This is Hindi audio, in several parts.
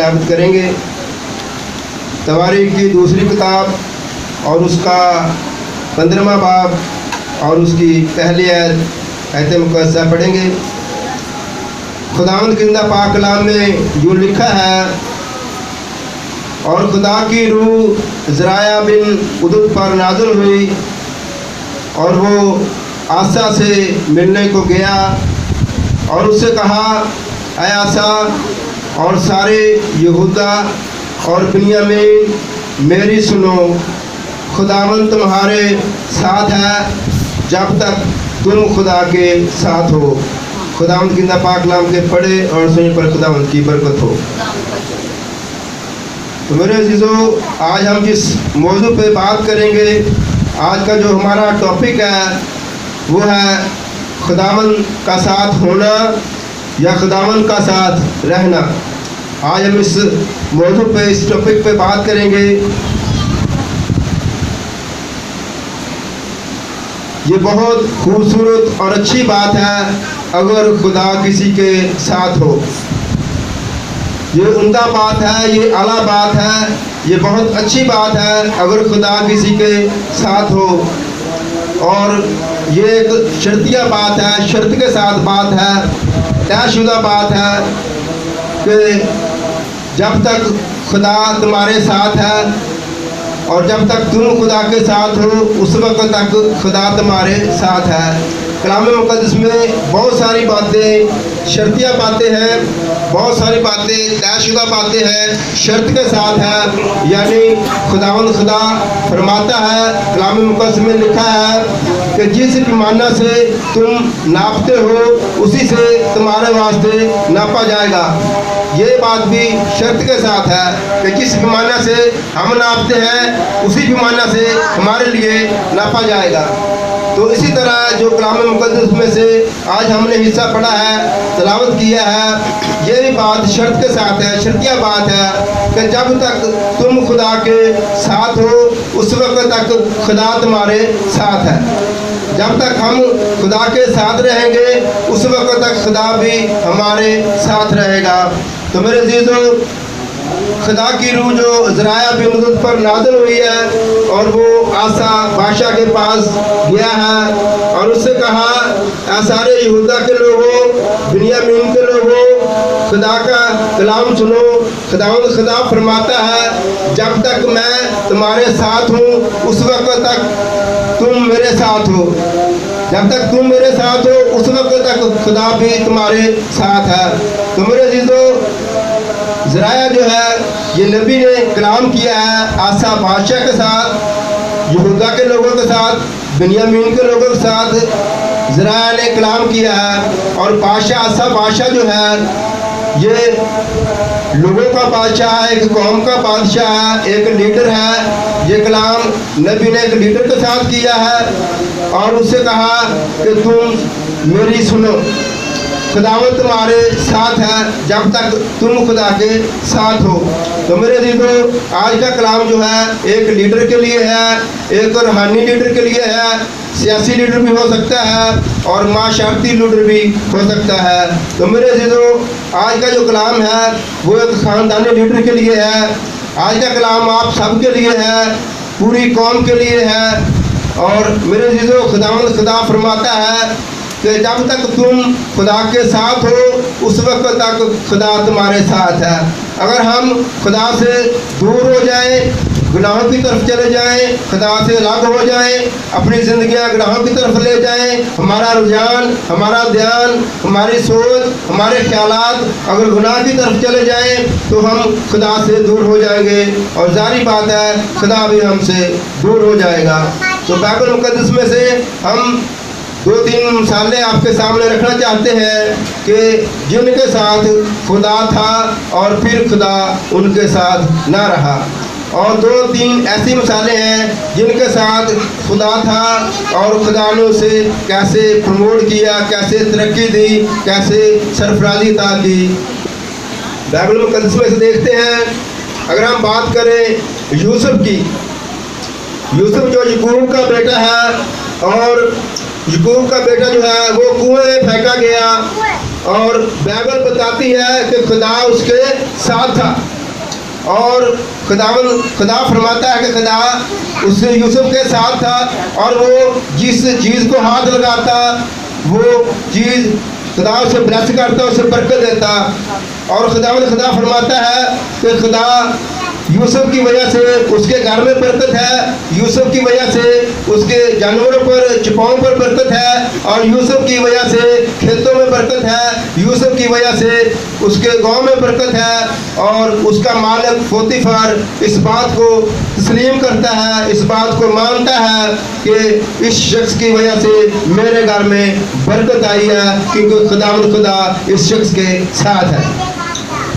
तिलावत करेंगे। तवारीख की दूसरी किताब और उसका 15वां बाब और उसकी पहली आयत मुक़द्दसा पढ़ेंगे। खुदावंद के पाक कलाम में जो लिखा है, और खुदा की रूह ज़राया बिन उदुद पर नाज़िल हुई और वो आसा से मिलने को गया और उससे कहा, ऐ आसा और सारे यहूदा और बिन्यामीन, मेरी सुनो, खुदावंद तुम्हारे साथ है जब तक तुम खुदा के साथ हो। खुदावंद की पाक कलाम के पढ़े और सुने पर खुदावंद की बरकत हो। तो मेरे अजीज़ों, आज हम जिस मौजू पे बात करेंगे, आज का जो हमारा टॉपिक है वो है खुदावंद का साथ होना या खुदावंद का साथ रहना। आज हम इस मौजू पे, इस टॉपिक पे बात करेंगे। ये बहुत खूबसूरत और अच्छी बात है अगर खुदा किसी के साथ हो। ये उम्दा बात है, ये आला बात है, ये बहुत अच्छी बात है अगर खुदा किसी के साथ हो। और ये एक शर्तिया बात है, शर्त के साथ बात है, तयशुदा बात है कि जब तक खुदा तुम्हारे साथ है और जब तक तुम खुदा के साथ हो उस वक्त तक खुदा तुम्हारे साथ है। कलाम मुक़द्दस में बहुत सारी बातें शर्तिया बातें हैं, बहुत सारी बातें तयशुदा बातें हैं, शर्त के साथ है। यानी खुदावंद खुदा फरमाता है, कलाम मुक़द्दस में लिखा है कि जिस पैमाना से तुम नापते हो उसी से तुम्हारे वास्ते नापा जाएगा। ये बात भी शर्त के साथ है कि जिस पैमाना से हम नापते हैं उसी पैमाना से हमारे लिए नापा जाएगा। तो इसी तरह जो कलाम मुक़द्दस में से आज हमने हिस्सा पढ़ा है, तिलावत किया है, ये भी बात शर्त के साथ है, शर्तिया बात है कि जब तक तुम खुदा के साथ हो उस वक्त तक खुदा तुम्हारे साथ है। जब तक हम खुदा के साथ रहेंगे उस वक्त तक खुदा भी हमारे साथ रहेगा। तो मेरे अज़ीज़ों, खुदा की रूह जो ज़राया बिन उदुद पर नाज़िल हुई है और वो आसा बादशाह के पास गया है और उससे कहा, ऐ सारे यहूदा के लोगों, बिन्यामीन के लोगों, खुदा का कलाम सुनो। खुदावंद खुदा फरमाता है, जब तक मैं तुम्हारे साथ हूँ उस वक्त तक तुम मेरे साथ हो। जब तक तुम मेरे साथ हो उस वक्त तक खुदा भी तुम्हारे साथ है। तो मेरे अज़ीज़ों, ज़राया जो है ये नबी ने कलाम किया है आसा बादशाह के साथ, यहूदा के लोगों के साथ, बिन्यामीन के लोगों के साथ ज़राया ने कलाम किया है। और बादशाह आसा बादशाह जो है ये लोगों का बादशाह है, एक कौम का बादशाह है, एक लीडर है। ये कलाम नबी ने एक लीडर के साथ किया है और उससे कहा कि तुम मेरी सुनो, खुदावंद तुम्हारे साथ है जब तक तुम खुदा के साथ हो। तो मेरे अज़ीज़ों, आज का कलाम जो है एक लीडर के लिए है, एक रूहानी लीडर के लिए है, सियासी लीडर भी हो सकता है और माशरती लीडर भी हो सकता है। तो मेरे अज़ीज़ों, आज का जो कलाम है वो एक ख़ानदानी लीडर के लिए है। आज का कलाम आप सब के लिए है, पूरी कौम के लिए है। और मेरे अज़ीज़ों, खुदावंद खुदा फरमाता है कि जब तक तुम खुदा के साथ हो उस वक्त तक खुदा तुम्हारे साथ है। अगर हम खुदा से दूर हो जाएं, गुनाहों की तरफ चले जाएं, खुदा से अलग हो जाएं, अपनी ज़िंदगियां गुनाहों की तरफ ले जाएं, हमारा रुझान, हमारा ध्यान, हमारी सोच, हमारे ख्यालात अगर गुनाह की तरफ चले जाएं तो हम खुदा से दूर हो जाएंगे और जारी बात है खुदा भी हमसे दूर हो जाएगा। तो बाइबल मुक़द्दस में से हम 2-3 मिसालें आपके सामने रखना चाहते हैं कि जिनके साथ खुदा था और फिर खुदा उनके साथ ना रहा। और 2-3 ऐसी मिसालें हैं जिनके साथ खुदा था और खुदा ने उसे कैसे प्रमोट किया, कैसे तरक्की दी, कैसे सरफराजी अता की। बाइबल मुक़द्दस में से देखते हैं, अगर हम बात करें यूसुफ की, यूसुफ जो याकूब का बेटा है और याकूब का बेटा जो है वो कुएं में फेंका गया, और बाइबल बताती है कि खुदा उसके साथ था, और खुदा फरमाता है कि खुदा उस यूसुफ के साथ था, और वो जिस चीज़ को हाथ लगाता वो चीज़ खुदा उसे ब्लेस करता, उसे बरकत देता। और खुदा फरमाता है कि खुदा यूसुफ की वजह से उसके घर में बरकत है, यूसुफ की वजह से उसके जानवरों पर चिपाओं पर बरकत है, और यूसुफ की वजह से खेतों में बरकत है, यूसुफ की वजह से उसके गांव में बरकत है। और उसका मालिक पोतीफर इस बात को तस्लीम करता है, इस बात को मानता है कि इस शख्स की वजह से मेरे घर में बरकत आई है, क्योंकि खुदा इस शख्स के साथ है।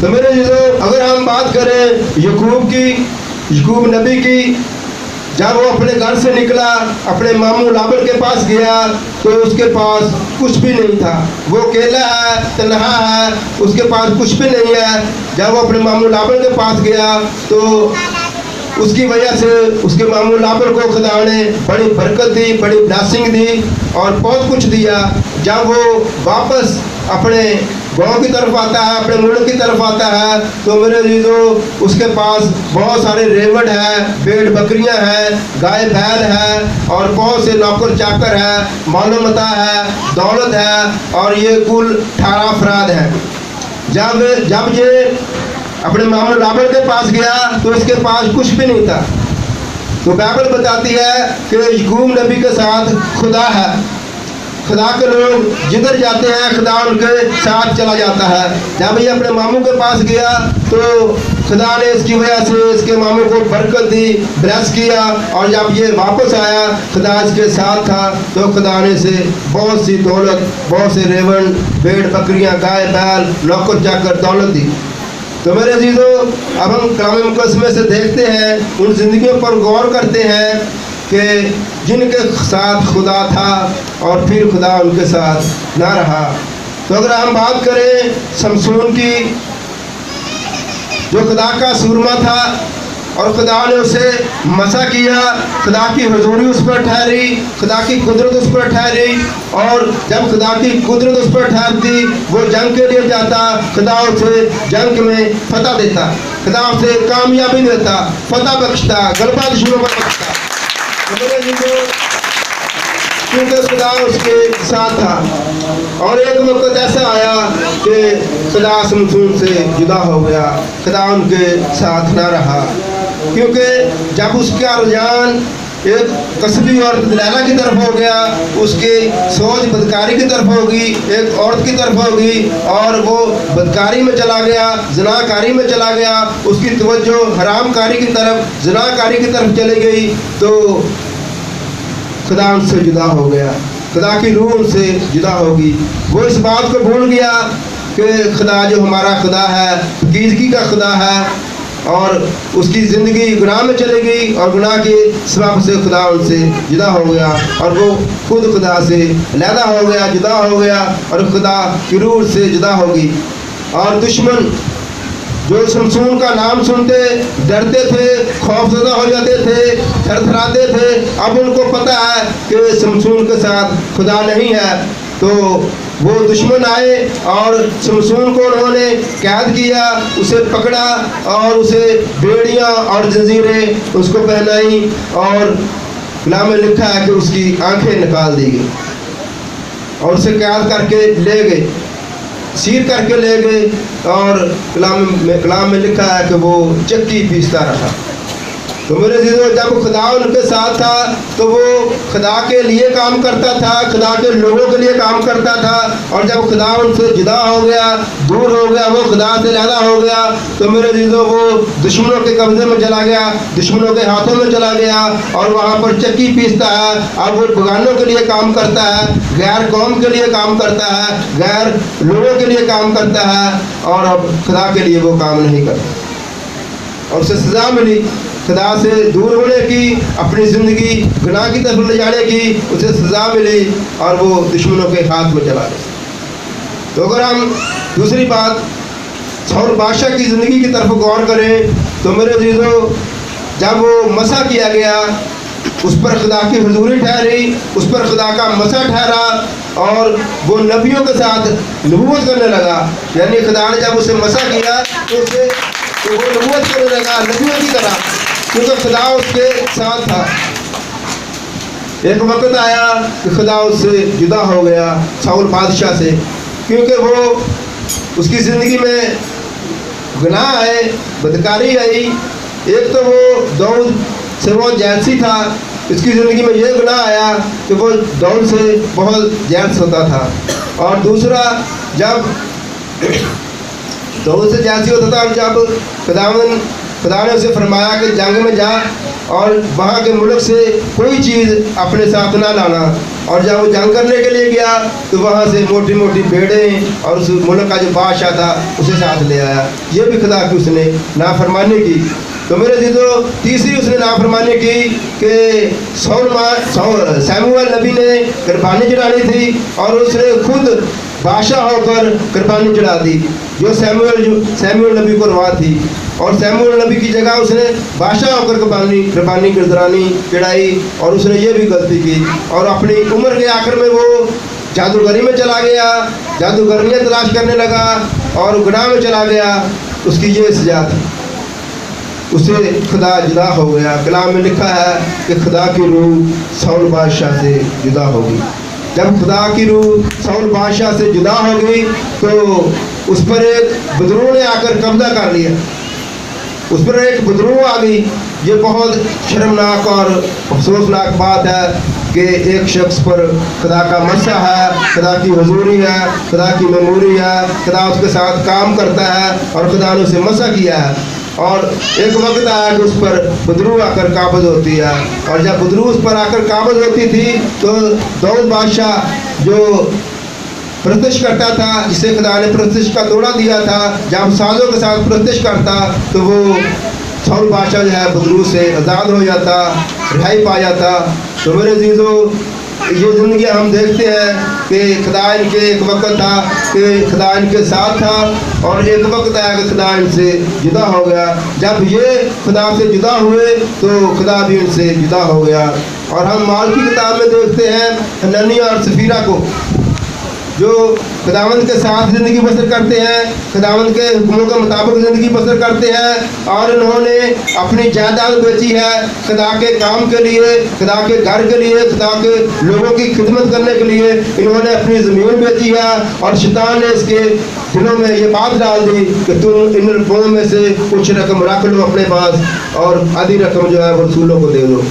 तो मेरे जीजो, अगर हम बात करें याकूब नबी की, जब वो अपने घर से निकला, अपने मामू लाबन के पास गया, तो उसके पास कुछ भी नहीं था। वो अकेला है, तन्हा है, उसके पास कुछ भी नहीं है। जब वो अपने मामू लाबन के पास गया तो उसकी वजह से उसके मामू लाबन को खुदा ने बड़ी बरकत दी, बड़ी ब्लेसिंग दी और बहुत कुछ दिया। जब वो वापस अपने गाँव की तरफ आता है, अपने मुल्क की तरफ आता है, तो मेरे जीजो उसके पास बहुत सारे रेवड़ है, भेड़ बकरियां हैं, गाय बैल है, और बहुत से नौकर चाकर है, मालूमता है, दौलत है, और ये कुल 18 अफराद हैं। जब ये अपने मामू लाबन के पास गया तो इसके पास कुछ भी नहीं था। तो बाइबल बताती है कि याकूब नबी के साथ खुदा है। खुदा के लोग जिधर जाते हैं खुदा उनके साथ चला जाता है। जब ये अपने मामू के पास गया तो खुदा ने इसकी वजह से इसके मामू को बरकत दी, ब्लेस किया, और जब ये वापस आया खुदा इसके साथ था, तो खुदा ने इसे बहुत सी दौलत, बहुत से रेवण, भेड़ बकरियां, गाय बैल, नौकर चाकर दौलत दी। तो मेरे अजीजों, अब हम कलाम मुक़द्दस में से देखते हैं, उन जिंदगियों पर गौर करते हैं कि जिनके साथ खुदा था और फिर खुदा उनके साथ ना रहा। तो अगर हम बात करें शमसून की, जो खुदा का सूरमा था और खुदा ने उसे मसा किया, खुदा की हुजूरी उस पर ठहरी, खुदा की कुदरत उस पर ठहरी, और जब खुदा की कुदरत उस पर ठहरती वो जंग के लिए जाता, खुदा उसे जंग में फतह देता, खुदा उसे कामयाबी देता, फतह बख्शता, गलबा दुश्मनों पर बख्शता। क्योंकि खुदा उसके साथ था। और एक वक्त ऐसा आया कि खुदा शमसून से जुदा हो गया, खुदा उनके साथ ना रहा, क्योंकि जब उसका रुझान एक कस्बी औरत लैला की तरफ हो गया, उसकी सोच बदकारी की तरफ होगी, एक औरत की तरफ होगी, और वो बदकारी में चला गया, ज़िनाकारी में चला गया, उसकी तवज्जो हरामकारी की तरफ, ज़िनाकारी की तरफ चली गई, तो खुदा उनसे जुदा हो गया, खुदा की रूह उनसे जुदा होगी। वो इस बात को भूल गया कि खुदा जो हमारा खुदा है, फकीरगी का खुदा है, और उसकी ज़िंदगी गुनाह में चली गई, और गुनाह के सबब से खुदा उनसे जुदा हो गया, और वो खुद खुदा से अलहदा हो गया, जुदा हो गया, और खुदा की रूह से जुदा होगी। और दुश्मन जो शमसून का नाम सुनते डरते थे, खौफजदा हो जाते थे, थरथराते थे, अब उनको पता है कि शमसून के साथ खुदा नहीं है, तो वो दुश्मन आए और शमसून को उन्होंने कैद किया, उसे पकड़ा और उसे बेड़ियां और जंजीरें उसको पहनाई, और कलाम में लिखा है कि उसकी आंखें निकाल दी गई और उसे कैद करके ले गए, सीर करके ले गए, और कलाम में लिखा है कि वो चक्की पीसता रहा। तो मेरे जीजों, जब खुदा उनके साथ था तो वो खुदा के लिए काम करता था, खुदा के लोगों के लिए काम करता था, और जब खुदा उनसे जुदा हो गया, दूर हो गया, वो खुदा से अलहदा हो गया, तो मेरे जीजों वो दुश्मनों के कब्जे में चला गया, दुश्मनों के हाथों में चला गया, और वहाँ पर चक्की पीसता है। अब वो बगानों के लिए काम करता है, गैर कौम के लिए काम करता है, गैर लोगों के लिए काम करता है, और अब खुदा के लिए वो काम नहीं करता। और उसे सज़ा मिली खुदा से दूर होने की, अपनी ज़िंदगी गुनाह की तरफ ले जाने की उसे सज़ा मिली, और वो दुश्मनों के हाथ में चला गया। तो अगर हम दूसरी बात शाऊल बादशाह की ज़िंदगी की तरफ गौर करें, तो मेरे अज़ीज़ों, जब वो मसा किया गया, उस पर खुदा की हुजूरी ठहरी, उस पर खुदा का मसा ठहरा और वो नबियों के साथ नबूवत करने लगा। यानी खुदा ने जब उसे मसा किया तो वो नबूवत करने लगा नबियों की तरह, क्योंकि खुदा उसके साथ था। एक वक्त आया कि खुदा उससे जुदा हो गया, शाऊल बादशाह से, क्योंकि वो उसकी ज़िंदगी में गुनाह है, बदकारी आई। एक तो वो दौड़ से वो जैसी था, इसकी ज़िंदगी में ये गुनाह आया कि वो दौड़ से बहुत जैस होता था। और दूसरा, जब दौड़ से जैसी होता था, जब खुदा ने उसे फरमाया कि जंग में जा और वहाँ के मुल्क से कोई चीज़ अपने साथ ना लाना। और जब वो जंग करने के लिए गया तो वहाँ से मोटी मोटी भेड़ें और उस मुल्क का जो बादशाह था उसे साथ ले आया। ये भी खुदा की उसने नाफरमानी की। तो मेरे दीदो, तीसरी उसने नाफरमानी की कि सैमुअल नबी ने कुर्बानी चढ़ानी थी और उसने खुद बादशाह होकर कुर्बानी चढ़ा दी, जो सैमुअल नबी को रवा थी। और सैमुअल नबी की जगह उसने बादशाह होकर कुर्बानी चढ़ाई और उसने ये भी गलती की। और अपनी उम्र के आखिर में वो जादूगरी में चला गया, जादूगरियाँ तलाश करने लगा और गुनाह में चला गया। उसकी ये सजा थी, उसे खुदा जुदा हो गया। कलाम में लिखा है कि खुदा की रूह शाऊल बादशाह से जुदा होगी। जब खुदा की रूह शाऊल बादशाह से जुदा हो गई तो उस पर एक बदरू ने आकर कब्जा कर लिया, उस पर एक बदरू आ गई। ये बहुत शर्मनाक और अफसोसनाक बात है कि एक शख्स पर खुदा का मसा है, खुदा की हुजूरी है, खुदा की मेमोरी है, खुदा उसके साथ काम करता है और खुदा ने उसे मसा किया है। और एक वक्त आया कि उस पर बदरू आकर काबज़ होती है। और जब बदरू उस पर आकर काबज़ होती थी तो दाऊद बादशाह जो प्रतिष्ठ करता था, जिसे खुदा ने प्रतिष्ठ का तोड़ा दिया था, जब साजों के साथ प्रतिष्ठ करता तो वो शाऊल बादशाह जो है बदरू से आज़ाद हो जाता, रिहाई पा जाता। तो मेरे अज़ीज़ों, ये ज़िंदगी हम देखते हैं कि खुदा इनके एक वक्त था कि खुदा इनके साथ था और एक वक्त आया कि खुदा इनसे जुदा हो गया। जब ये खुदा से जुदा हुए तो खुदा भी इनसे जुदा हो गया। और हम माल की किताब में देखते हैं हनन्याह और सफीरा को, जो खुदावंद के साथ ज़िंदगी बसर करते हैं, खुदावंद के हुक्मों के मुताबिक ज़िंदगी बसर करते हैं। और इन्होंने अपनी जायदाद बेची है खुदा के काम के लिए, खुदा के घर के लिए, खुदा के लोगों की खिदमत करने के लिए इन्होंने अपनी ज़मीन बेची है। और शैतान ने इसके दिलों में ये बात डाल दी कि तुम इन रुपयों में से कुछ रकम रख लो अपने पास और आधी रकम जो है वो रसूलों को दे दो।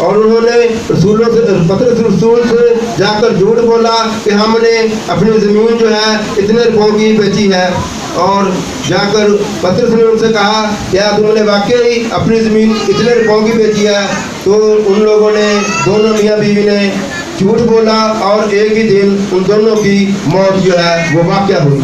और उन्होंने पतरस रसूल से जाकर झूठ बोला कि हमने अपनी ज़मीन जो है इतने रुपयों की बेची है। और जाकर पतरस ने उनसे कहा, क्या तुमने वाकई अपनी ज़मीन इतने रुपयों की बेची है? तो उन लोगों ने, दोनों मियाँ बीवी ने झूठ बोला और एक ही दिन उन दोनों की मौत जो है वो वाक़या हुई।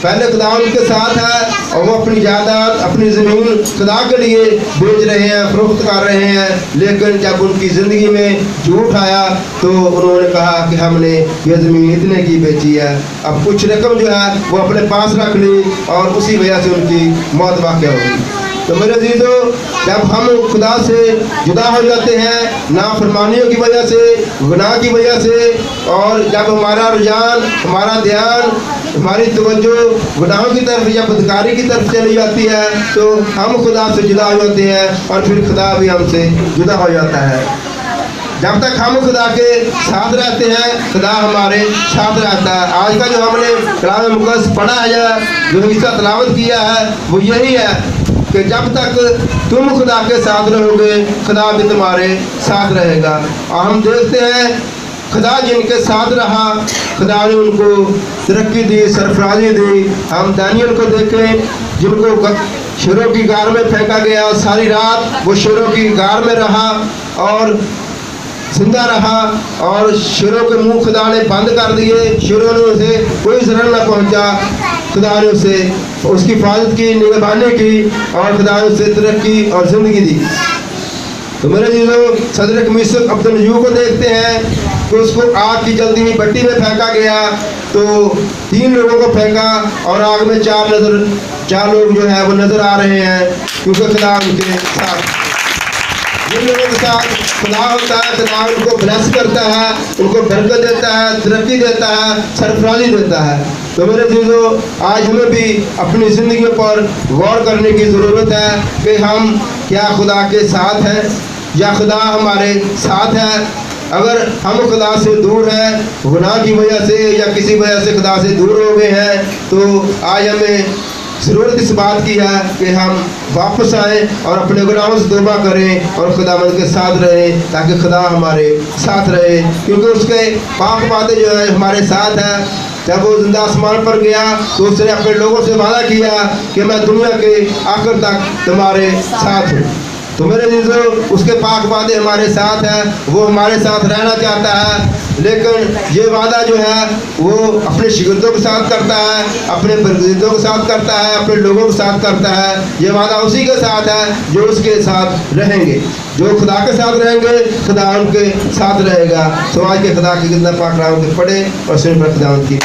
पहले खुदा उनके साथ है और वो अपनी जायदाद, अपनी ज़मीन खुदा के लिए बेच रहे हैं, फरोख्त कर रहे हैं। लेकिन जब उनकी ज़िंदगी में झूठ आया तो उन्होंने कहा कि हमने ये ज़मीन इतने की बेची है। अब कुछ रकम जो है वो अपने पास रख ली और उसी वजह से उनकी मौत वाक़या हो गई। तो मेरे अज़ीज़ों, जब हम खुदा से जुदा हो जाते हैं नाफरमानियों की वजह से, गुनाह की वजह से, और जब हमारा रुझान, हमारा ध्यान, हमारी तवज्जो गुनाहों की तरफ या बदकारी की तरफ चली जाती है तो हम खुदा से जुदा हो जाते हैं और फिर खुदा भी हमसे जुदा हो जाता है। जब तक हम खुदा के साथ रहते हैं खुदा हमारे साथ रहता है। आज का जो हमने कलाम मुक़द्दस पढ़ा है या जो हिस्सा तिलावत किया है वो यही है कि जब तक तुम खुदा के साथ रहोगे खुदा भी तुम्हारे साथ रहेगा। और हम देखते हैं खुदा जिनके साथ रहा खुदा ने उनको तरक्की दी, सरफराजी दी। हम दानियल को देखें जिनको शेरों की गार में फेंका गया, सारी रात वो शेरों की गार में रहा और जिंदा रहा और शेरों के मुंह खुदा ने बंद कर दिए, शेरों ने उसे कोई जरर न पहुंचा। खुदा ने उसे उसकी हिफाजत की, निगरानी की और खुदा ने उसे तरक्की और ज़िंदगी दी। तो मेरे जीजों, सदरक मिस्र अब्दुल को देखते हैं तो उसको आग की जलती हुई भट्टी में फेंका गया तो 3 लोगों को फेंका और आग में 4 लोग जो है वो नज़र आ रहे हैं क्योंकि खुदा उनके साथ। जिन लोगों के साथ खुदा होता है, खुदा उनको ब्लेस करता है, उनको बरकत देता है, तरक्की देता है, सरफराजी देता है। तो मेरे चीज़ों, आज हमें भी अपनी ज़िंदगी पर गौर करने की ज़रूरत है कि हम क्या खुदा के साथ हैं या खुदा हमारे साथ है। अगर हम खुदा से दूर हैं, गुनाह की वजह से या किसी वजह से खुदा से दूर हो गए हैं, तो आज हमें ज़रूरत इस बात की है कि हम वापस आएँ और अपने गुनाहों से तौबा करें और खुदावंद के साथ रहें, ताकि खुदा हमारे साथ रहे। क्योंकि उसके पाक बातें जो है हमारे साथ है। जब वो जिंदा आसमान पर गया तो उसने अपने लोगों से वादा किया कि मैं दुनिया के आखिर तक तुम्हारे साथ हूँ। तो मेरे चीज़ों, उसके पाक वादे हमारे साथ है, वो हमारे साथ रहना चाहता है। लेकिन ये वादा जो है वो अपने शिगिर्दों के साथ करता है, अपने बरगज़ीदों के साथ करता है, अपने लोगों के साथ करता है। ये वादा उसी के साथ है जो उसके साथ रहेंगे। जो खुदा के साथ रहेंगे, खुदा उनके साथ रहेगा। तो आज के खुदा की कितना पाक नाम के पढ़े और सुन पर खुदा उनकी